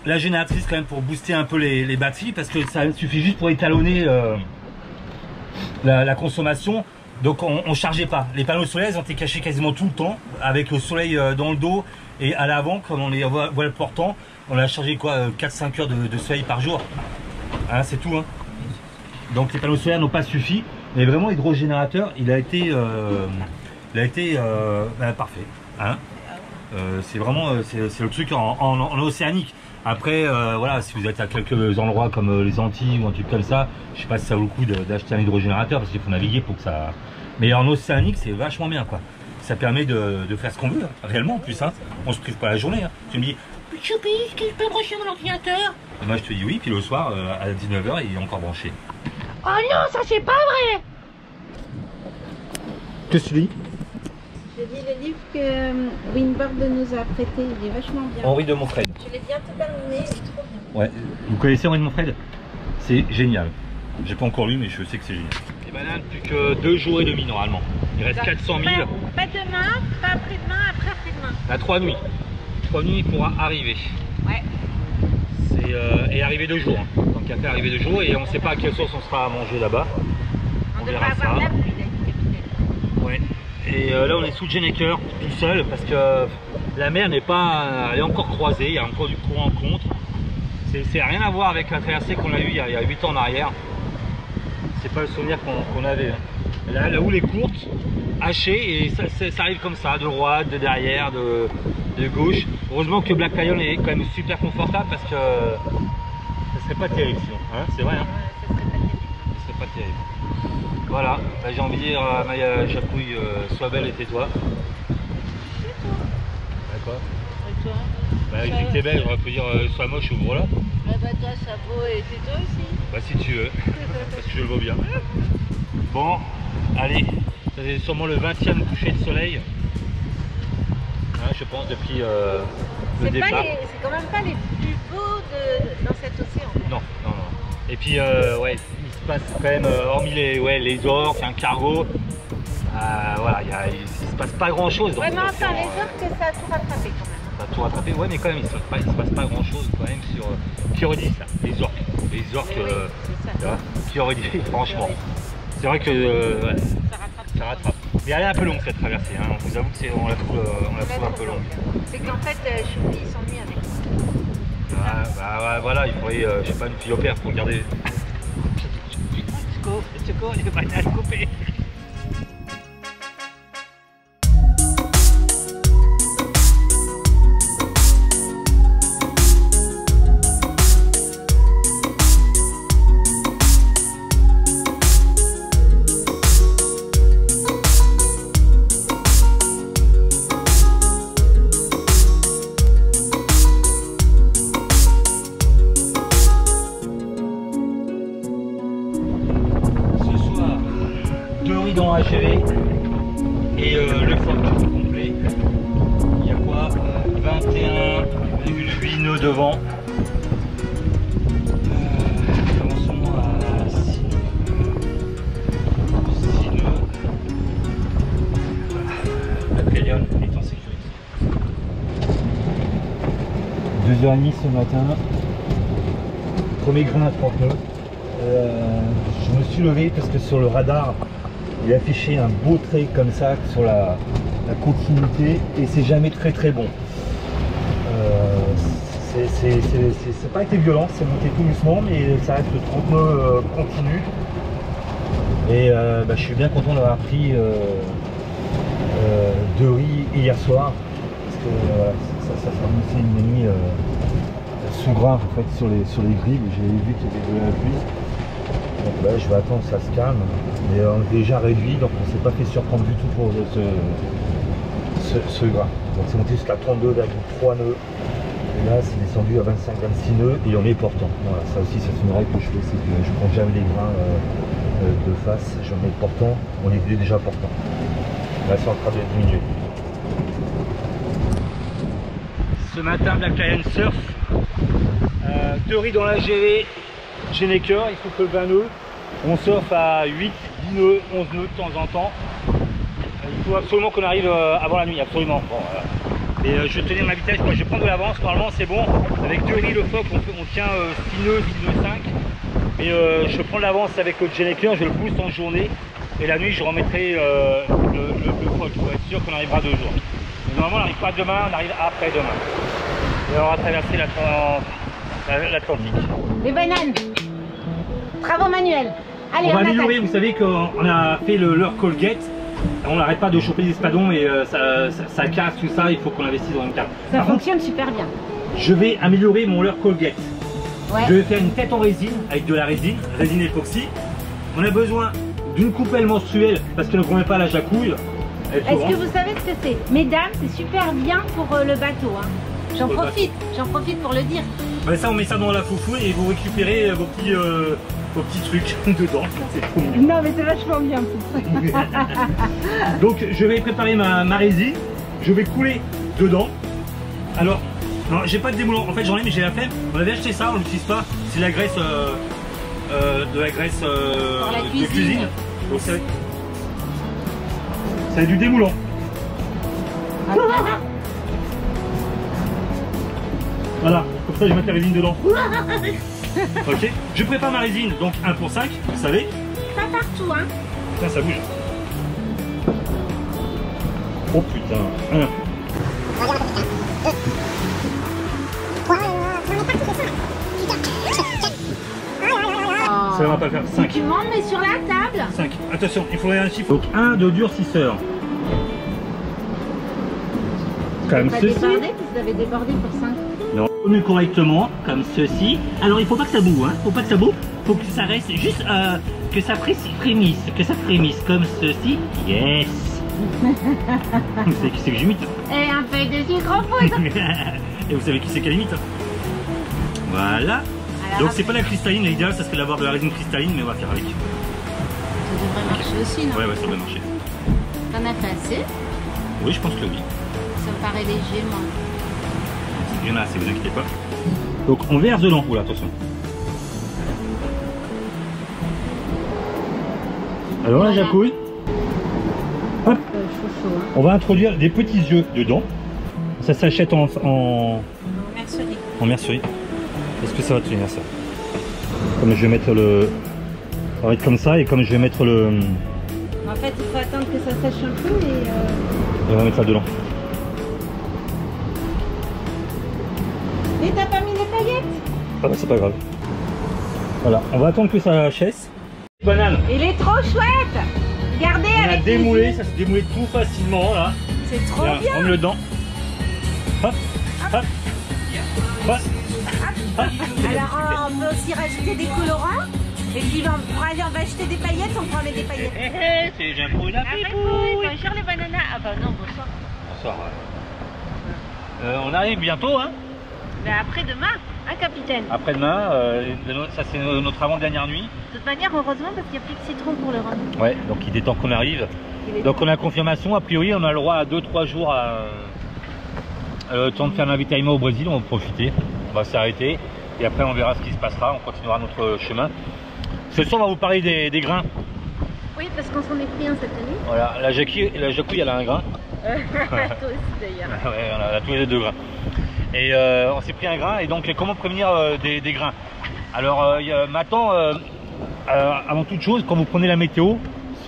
La génératrice quand même pour booster un peu les batteries parce que ça suffit juste pour étalonner la consommation. Donc on chargeait pas. Les panneaux solaires ont été cachés quasiment tout le temps, avec le soleil dans le dos et à l'avant, comme on les voit le portant, on a chargé quoi 4-5 heures de soleil par jour. Hein, c'est tout. Hein. Donc les panneaux solaires n'ont pas suffi, mais vraiment l'hydrogénérateur, il a été parfait. Hein. C'est vraiment c'est le truc en océanique. Après, voilà, si vous êtes à quelques endroits comme les Antilles ou un truc comme ça, je sais pas si ça vaut le coup d'acheter un hydrogénérateur parce qu'il faut naviguer pour que ça. Mais en océanique, c'est vachement bien, quoi. Ça permet de faire ce qu'on veut, hein, réellement en plus. Hein. On se prive pas la journée. Hein. Tu me dis, Choupi, est-ce que je peux brancher mon ordinateur? Et moi, je te dis oui, puis le soir, à 19 h, il est encore branché. Oh non, ça c'est pas vrai! Qu'est-ce que tu dis? Je lis le livre que Winbird nous a prêté, il est vachement bien. Henri de Montfred. Je l'ai bientôt terminé, il est trop bien. Ouais, vous connaissez Henri de Montfred? C'est génial. J'ai pas encore lu, mais je sais que c'est génial. Les bananes, plus que 2 jours et demi normalement. Il reste 400 000. Pas demain, pas après-demain, après-demain. À 3 nuits. 3 nuits, il pourra arriver. Ouais. Et arriver 2 jours. Hein. Donc il a fait arriver 2 jours et on sait pas à quelle sauce on sera à manger là-bas. On verra ça. La pluie, capitaine. Ouais. Et là on est sous Genneker tout seul parce que la mer n'est pas, elle est encore croisée, il y a encore du courant contre. C'est rien à voir avec la traversée qu'on a eue il y a 8 ans en arrière. C'est pas le souvenir qu'on avait. Hein. Là où les courtes, hachées, et ça arrive comme ça, de droite, de derrière, de gauche. Heureusement que Black Lion est quand même super confortable parce que ça serait pas terrible sinon. Hein, c'est vrai. Hein, ça serait pas terrible. Voilà, bah, j'ai envie de dire Maya Chapouille, sois belle et tais-toi. D'accord. Et toi? Bah, vu que t'es belle, on peut dire sois moche, ouvre-la. Ah bah toi, ça vaut et tais-toi aussi. Bah si tu veux, parce que je le vaux bien. Bon, allez, c'est sûrement le 20e coucher de soleil. Hein, je pense depuis le départ. C'est quand même pas les plus beaux dans cet océan. Non, non, non. Et puis, ouais, il se passe quand même, hormis les orques, un cargo, voilà, il se passe pas grand chose. Ouais, mais enfin, les orques, ça a tout rattrapé quand même. Ça a tout rattrapé, ouais, mais quand même, il se passe pas grand chose quand même sur. Qui aurait dit ça? Les orques. Les orques, oui, qui aurait dit, franchement. C'est vrai que ouais, ça rattrape. Mais elle est un peu longue cette traversée, hein. Je vous avoue qu'on la trouve un peu longue. C'est qu'en fait, Choupi s'ennuie avec moi. Ah, bah, voilà, il faudrait, je sais pas, une fille au père pour garder. Choco, les bananes coupées. Dans la GV et le phoque complet. Il y a quoi 21,8 nœuds devant. Commençons à 6 nœuds. La Pléiade est en sécurité. 2h30 ce matin. Premier grain à 30 nœuds. Je me suis levé parce que sur le radar il affichait un beau trait comme ça sur la continuité et c'est jamais très bon. C'est pas été violent, c'est monté tout doucement mais ça reste 30 nœuds continu. Et bah, je suis bien content d'avoir pris de riz hier soir parce que ça fait une nuit sous gras en fait sur les grilles. J'ai vu qu'il y avait de la pluie. Donc là, je vais attendre que ça se calme, mais on est déjà réduit, donc on ne s'est pas fait surprendre du tout pour ce gras. Donc c'est monté jusqu'à 32,3 nœuds, et là c'est descendu à 25-26 nœuds, et on est portant. Voilà, ça aussi c'est une règle que je fais, c'est que je ne prends jamais les grains de face, je mets portant, on est déjà portant. Là c'est en train de diminuer. Ce matin, Black Lion surf, 2 riz dans la GV. Genneker, il faut que le 20 nœuds, on surfe à 8, 10 nœuds, 11 nœuds de temps en temps. Il faut absolument qu'on arrive avant la nuit, absolument. Bon, voilà. Et je vais tenir ma vitesse, moi je vais prendre de l'avance, normalement c'est bon. Avec 2 riz, le phoque, on tient 6 nœuds, 6 nœuds 5. Et je prends de l'avance avec le Genneker, je le pousse en journée. Et la nuit, je remettrai le foc pour être sûr qu'on arrivera 2 jours. Mais normalement, on n'arrive pas demain, on arrive après-demain. Et on va traverser l'Atlantique. Les bananes. Travaux manuels. Allez, on va attaque. améliorer, vous savez qu'on a fait leur Colgate. On n'arrête pas de choper des espadons et ça casse tout ça, il faut qu'on investisse dans une carte. Ça fonctionne super bien. Je vais améliorer mon leurre Colgate. Ouais. Je vais faire une tête en résine avec de la résine époxy. On a besoin d'une coupelle menstruelle parce qu'elle ne convient pas à la jacouille. Est-ce que vous savez ce que c'est? Mesdames, c'est super bien pour le bateau. Hein. J'en profite pour le dire. Ben ça, on met ça dans la foufou et vous récupérez vos petits trucs dedans. C'est trop mignon. Non mais c'est vachement bien. Donc je vais préparer ma résine. Je vais couler dedans. Alors, non, j'ai pas de démoulant. En fait, j'en ai, mais j'ai la flemme. On avait acheté ça, on l'utilise pas. C'est la graisse de la graisse de cuisine. Donc c'est du démoulant. Voilà, comme ça je vais mettre la résine dedans. Ok, je prépare ma résine, donc 1 pour 5, vous savez. Pas partout, hein. Putain, ça bouge. Oh putain. 1. Ça va pas le faire. 5. Tu montes mais sur la table. 5. Attention, il faudrait un chiffre. Donc 1 de durcisseur. Comme ceci. Vous avez débordé pour 5. Non. Tourne correctement, comme ceci. Alors il faut pas que ça bouge, hein. Faut pas que ça bouge. Faut que ça reste juste que ça frémisse, comme ceci. Yes. C'est qui c'est que j'imite. Et un peu de sucre en poudre. Et vous savez qui c'est qu'elle imite. Voilà. Alors, donc c'est pas la cristalline, l'idéal ça serait d'avoir de la résine cristalline, mais on va faire avec. Ça devrait marcher aussi, non? Ouais, ça devrait marcher. T'en as fait assez? Oui, je pense que oui. Ça me paraît léger, moi. Il y en a assez, vous inquiétez pas. Donc on verse dedans. Oula, attention. Alors la jacouille. Hop. Chaud, hein. On va introduire des petits yeux dedans. Ça s'achète en Mercerie. En mercerie. Est-ce que ça va tenir ça? Comme je vais mettre le... Ça va être comme ça et comme je vais mettre le... En fait, il faut attendre que ça sèche un peu et... On va mettre ça dedans. Mais t'as pas mis les paillettes? Ah bah c'est pas grave. Voilà, on va attendre que ça chasse. Banane. Il est trop chouette. Regardez On a avec démoulé, les ça se démoulait tout facilement là. C'est trop Là, bien. on met le dedans. Hop, hop, hop. Alors on peut aussi rajouter des colorants. Et puis pour aller on va acheter des paillettes, on prend des paillettes. C'est j'ai un bruit là. Bonjour les bananas. Ah bah non, bonsoir. Bonsoir. On arrive bientôt hein. Mais après-demain, hein capitaine. Après-demain, ça c'est notre avant-dernière nuit. De toute manière, heureusement parce qu'il n'y a plus de citron pour le rhum. Ouais, donc il est temps qu'on arrive. Donc on a confirmation, a priori on a le droit à 2-3 jours le temps de faire l'avitaillement au Brésil, on va profiter, on va s'arrêter et après on verra ce qui se passera, on continuera notre chemin. Ce soir on va vous parler des grains. Oui, parce qu'on s'en est pris un cette année. Voilà, la jacouille elle a un grain. Toi aussi d'ailleurs. Ouais, on a tous les deux grains. Et on s'est pris un grain et donc comment prévenir des grains. Alors maintenant, avant toute chose, quand vous prenez la météo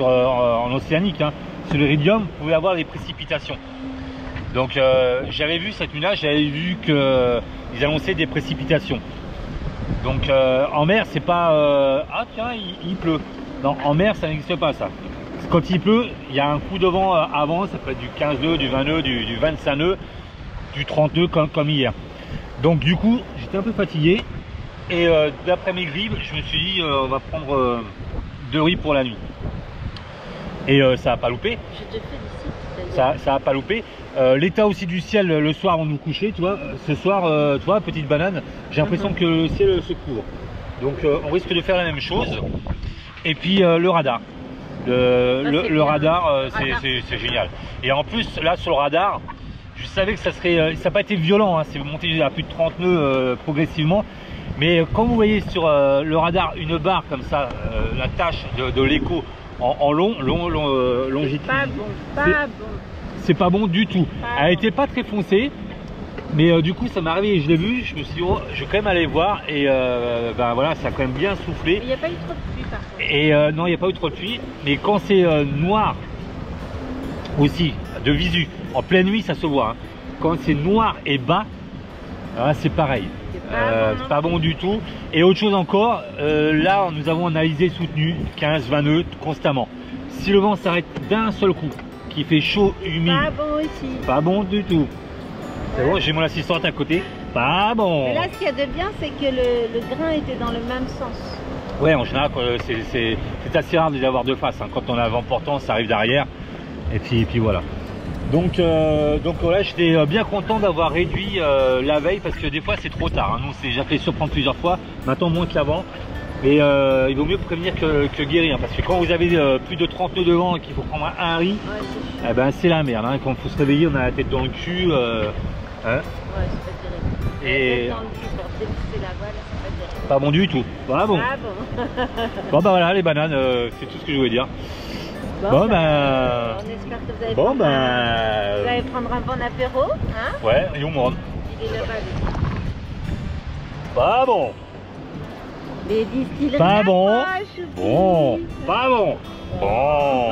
en océanique, hein, sur l'Iridium, vous pouvez avoir des précipitations. Donc j'avais vu cette nuit-là, j'avais vu qu'ils annonçaient des précipitations. Donc en mer, c'est pas ah tiens, il pleut. Non, en mer, ça n'existe pas ça. Quand il pleut, il y a un coup de vent avant, ça peut être du 15 nœuds, du 20 nœuds, du 25 nœuds, du 30 nœuds comme hier. Donc du coup, j'étais un peu fatigué et d'après mes grilles, je me suis dit on va prendre 2 riz pour la nuit. Et ça n'a pas loupé. Je te félicite. Ça n'a pas loupé. L'état aussi du ciel le soir avant de nous coucher, tu vois, ce soir, tu vois, petite banane, j'ai l'impression que le ciel se couvre. Donc on risque de faire la même chose. Et puis le radar. Le radar, c'est génial. Et en plus, là sur le radar, je savais que ça serait, ça n'a pas été violent, hein, c'est monté à plus de 30 nœuds progressivement. Mais quand vous voyez sur le radar une barre comme ça, la tâche de l'écho en longitude, Pas bon, pas bon. c'est pas bon du tout. Elle n'était pas très foncée, Mais du coup ça m'est arrivé, je l'ai vu, je me suis dit oh, je vais quand même aller voir et ben voilà, ça a quand même bien soufflé. Il n'y a pas eu trop de pluie par contre. Et non, il n'y a pas eu trop de pluie, mais quand c'est noir aussi, de visu, en pleine nuit ça se voit, hein. Quand c'est noir et bas, c'est pareil, c'est pas bon du tout. Et autre chose encore, là nous avons un alizé soutenu 15-20 nœuds constamment. Si le vent s'arrête d'un seul coup, qui fait chaud, humide, pas bon aussi, pas bon du tout. C'est bon, j'ai mon assistante à côté, pas bon. Mais là ce qu'il y a de bien c'est que le grain était dans le même sens. Ouais, en général c'est assez rare de les avoir de face, hein. Quand on a vent portant ça arrive derrière et puis voilà. Donc voilà, j'étais bien content d'avoir réduit la veille parce que des fois c'est trop tard, hein. Nous on s'est déjà fait surprendre plusieurs fois, maintenant moins qu'avant. Mais il vaut mieux prévenir que guérir, parce que quand vous avez plus de 30 nœuds de vent et qu'il faut prendre un riz, ouais, eh ben c'est la merde, hein. Quand il faut se réveiller on a la tête dans le cul, hein. Ouais, c'est pas terrible. Et dans le cul pour dévisser la voile, c'est pas terrible. Pas bon du tout. Voilà, bon. Ah bon. Bon bah voilà les bananes, c'est tout ce que je voulais dire. Bon bah, on espère que vous allez, vous allez prendre un bon apéro, hein. Ouais, et on monte. Il est là-bas. Pas bon. Les distilleries. Pas bon. Bon. Pas bon. Bon.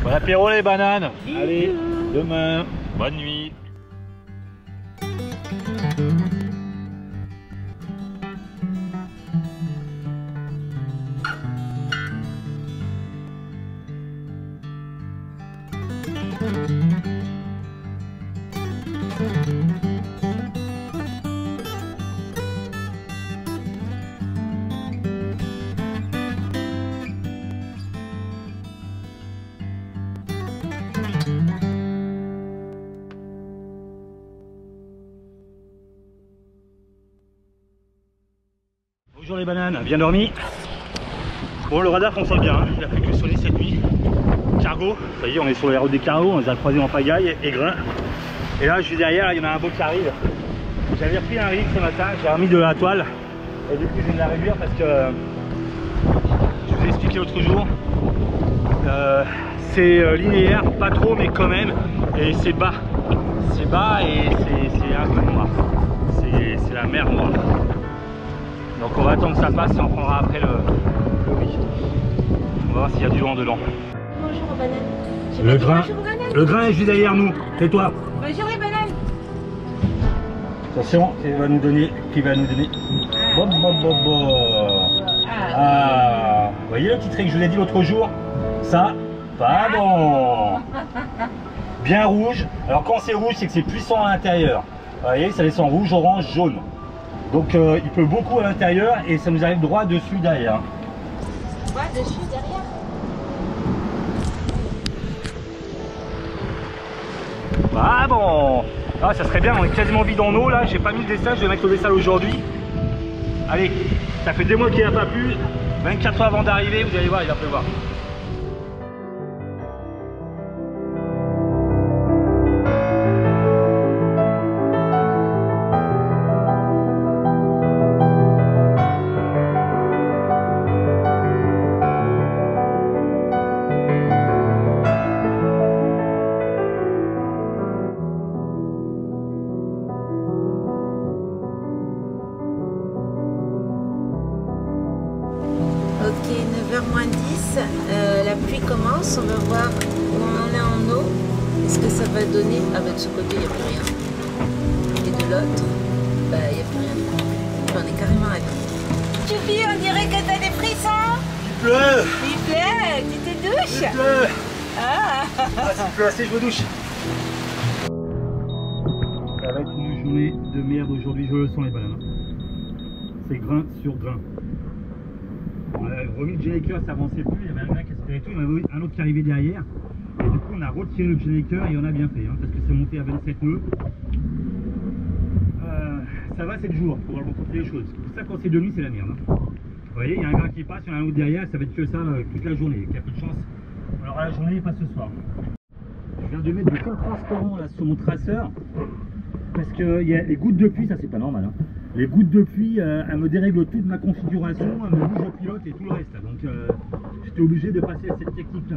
Bon apéro les bananes. Bisous. Allez, demain. Bonne nuit. Bonjour les bananes, bien dormi? Bon, le radar fonctionne bien, hein. Il a fait que sonner cette nuit. Cargo, ça y est, on est sur les routes des cargos, on les a croisés en pagaille et grain. Et là, je suis derrière, il y en a un beau qui arrive. J'avais repris un rig ce matin, j'ai remis de la toile. Et du coup, je viens de la réduire parce que je vous ai expliqué l'autre jour. C'est linéaire, pas trop, mais quand même. Et c'est bas. C'est bas et c'est un peu noir. C'est la mer noire. Donc on va attendre que ça passe et on prendra après le riz. On va voir s'il y a du vent dedans. Bonjour aux bananes. Le grain est juste derrière nous. Tais-toi. Bonjour les bananes. Attention, qui va nous donner. Bon. Ah, vous voyez le petit trait que je vous ai dit l'autre jour? Ça, pas bon. Bien rouge. Alors quand c'est rouge, c'est que c'est puissant à l'intérieur. Vous voyez, ça descend rouge, orange, jaune. Donc il pleut beaucoup à l'intérieur et ça nous arrive droit dessus derrière. Droit dessus derrière. Ah bon. Ah ça serait bien, on est quasiment vide en eau là, j'ai pas mis le dessal, je vais mettre le dessal aujourd'hui. Allez, ça fait 2 mois qu'il n'a pas plu, 24 heures avant d'arriver, vous allez voir, il va pleuvoir. Ok, 9h moins 10, la pluie commence, on va voir où on en est en eau, est-ce que ça va donner, ah bah de ce côté il n'y a plus rien, et de l'autre, bah il n'y a plus rien, on est carrément à l'eau. Choupi, on dirait que t'as des frissons. Il pleut. Il pleut, tu te douches. Il pleut. Ah, S'il pleut assez, je me douche. Ça va être une journée de merde aujourd'hui, je le sens les bananes. C'est grain sur grain. On a remis le generator, ça avançait plus, il y avait un gars qui aspirait tout, il y en avait un autre qui arrivait derrière. Et du coup on a retiré le generator et on a bien fait, hein, parce que c'est monté à 27 nœuds. Ça va, c'est le jour, pour rencontrer les choses. Pour ça quand c'est demi c'est la merde. Hein. Vous voyez, il y a un grain qui passe, il y en a un autre derrière, ça va être que ça toute la journée. Il y a peu de chance. Alors la journée, pas ce soir. Je viens de mettre du fond transparent là sur mon traceur. Parce que y a les gouttes de pluie, ça c'est pas normal. Hein. Les gouttes de pluie, elles me dérèglent toute ma configuration, elles me bougent le pilote et tout le reste. Donc j'étais obligé de passer à cette technique là.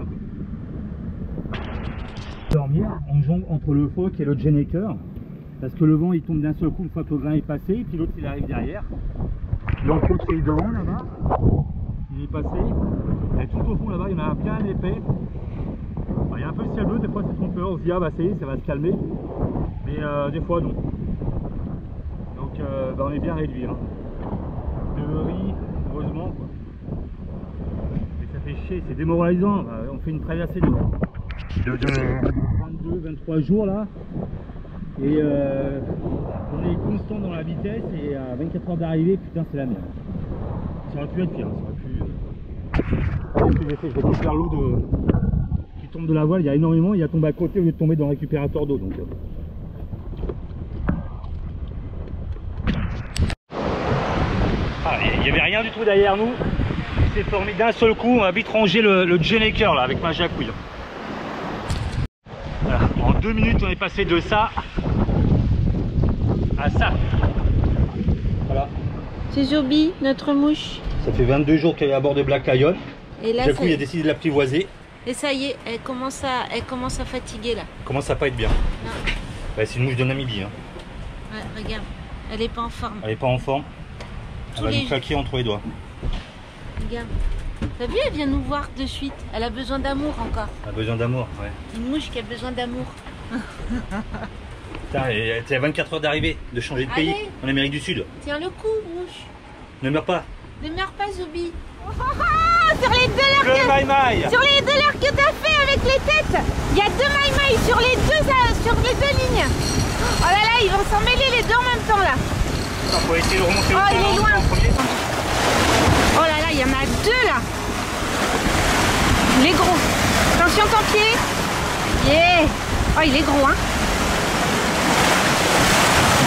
Dormir, on jongle entre le phoque et le generator. Parce que le vent il tombe d'un seul coup une fois que le grain est passé, et puis l'autre il arrive derrière. L'encre qui est devant là-bas, il est passé. Et tout au fond là-bas, il y en a un bien épais. Alors, il y a un peu le ciel bleu, des fois c'est trompeur, on se dit ah bah ça y est, ça va se calmer. Mais des fois non. Donc bah, on est bien réduit. Hein. De riz, heureusement quoi. Mais ça fait chier, c'est démoralisant. On fait une traversée de 22-23 jours là. Et on est constant dans la vitesse et à 24 heures d'arrivée, putain c'est la merde. Ça aurait pu être pire, ça aurait pu... Je vais faire l'eau qui tombe de la voile, il y a énormément, il y a tombé à côté au lieu de tomber dans le récupérateur d'eau. Donc... Ah, il n'y avait rien du tout derrière nous, il s'est formé d'un seul coup, on a vite rangé le Gennaker là avec ma jacouille. Voilà. En 2 minutes on est passé de ça à ça. Voilà. C'est Zobi, notre mouche. Ça fait 22 jours qu'elle est à bord de Black Lion. Et là, Jacouille a décidé de l'apprivoiser. Et ça y est, elle commence à fatiguer là. Commence à pas être bien. Bah, c'est une mouche de Namibie. Hein. Ouais, regarde, elle est pas en forme. Elle est pas en forme. Elle va nous claquer entre les doigts. Regarde. T'as vu, elle vient nous voir de suite. Elle a besoin d'amour encore. Elle a besoin d'amour, ouais. Une mouche qui a besoin d'amour. Putain, t'es à 24 heures d'arrivée, de changer de pays. Allez. En Amérique du Sud. Tiens le coup, mouche. Ne meurs pas. Ne meurs pas, Zobi. Sur les 2 leurres Sur les 2 leurres que t'as fait avec les têtes, il y a 2 maïmaï sur les deux lignes. Oh là là, ils vont s'en mêler les deux en même temps là. Attends, faut essayer de remonter Oh, il est loin. en premier. Oh là là, il y en a 2 là. Les gros. Attention ton pied. Yeah. Oh, il est gros, hein.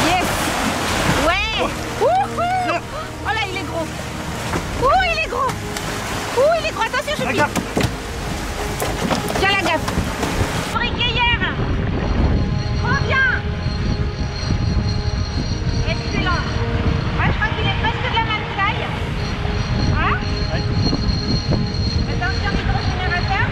Yes. Ouais. Wouhou. Oh là, il est gros. Ouh, il est gros. Ouh, il est gros. Attention, je suis. Tiens la gaffe. Briqueillère. Trop bien. Excellent. Ouais, je crois qu'il est presque de la même taille. Voilà. Ouais. Attention, micro-générateur.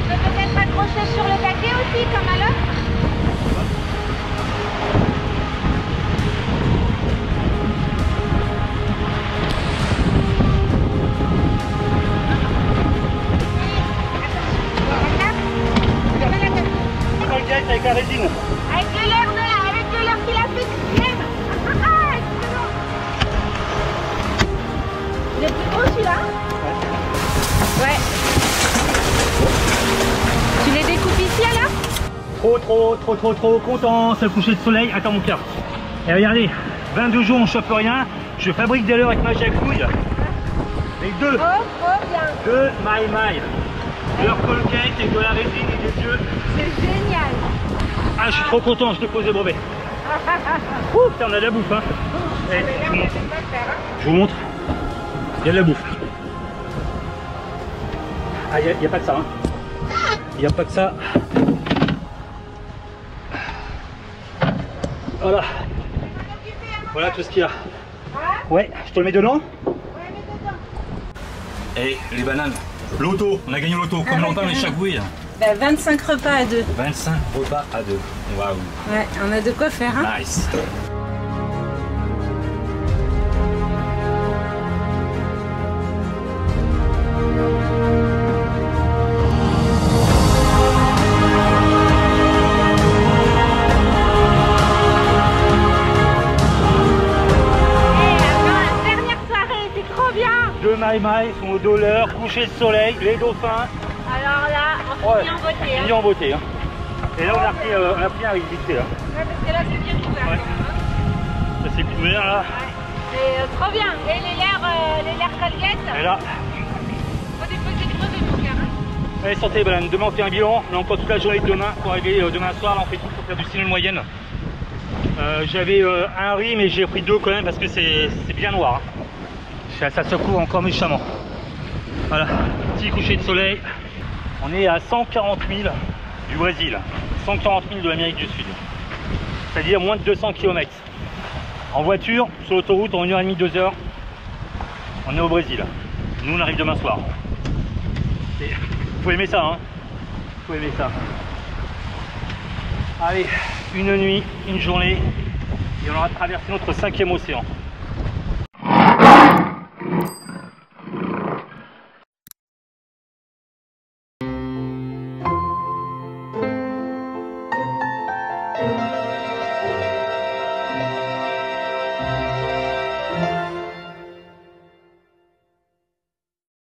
Tu peux peut-être accrocher sur le baquet aussi, comme à l'autre. Avec la résine. Avec le leurre qu'il a fait. Excellent. Il est plus gros celui-là. Ouais. Tu les découpes ici alors? Trop content, c'est le coucher de soleil. Attends mon cœur. Et regardez, 22 jours on chope rien. Je fabrique des leurres avec ma jacouille. Les 2. Oh, trop bien. 2 maïmaï. Leur colquette et de la résine et des yeux. C'est génial. Ah, je suis trop content, je te pose le brevet. Ouh, putain, on a de la bouffe, hein. Allez, je vous montre. Il y a de la bouffe. Ah, il n'y a pas que ça, hein. Il n'y a pas que ça. Voilà. Voilà tout ce qu'il y a. Ouais, je te le mets dedans. Et les bananes. L'auto, on a gagné l'auto. Comme longtemps les chagouilles. Bah, 25 repas à 2. 25 repas à 2. Waouh. Ouais, on a de quoi faire, hein. Nice. Deux maïmaï sont au dollar, coucher de soleil, les dauphins. Alors là, on finit en beauté. On finit en beauté. Hein. Et là, on a pris un risque là. Ouais, parce que là, c'est bien couvert. Ouais. Ça c'est couvert là. Ouais. Et trop bien. Et les lairs Colgate. Et là. Faut déposer le brevet, mon cœur. Hein. Allez, sortez les bananes. Demain, on fait un bilan. On a encore toute la journée de demain pour arriver demain soir. Là, on fait tout pour faire du signal moyenne. J'avais un riz, mais j'ai pris 2 quand même parce que c'est bien noir. Hein. Ça secoue encore méchamment. Voilà, petit coucher de soleil. On est à 140 000 du Brésil, 140 000 de l'Amérique du Sud. C'est-à-dire moins de 200 km. En voiture, sur l'autoroute, en 1h30, 2 heures, on est au Brésil. Nous, on arrive demain soir. Faut aimer ça, hein. Faut aimer ça. Allez, une nuit, une journée, et on aura traversé notre 5e océan.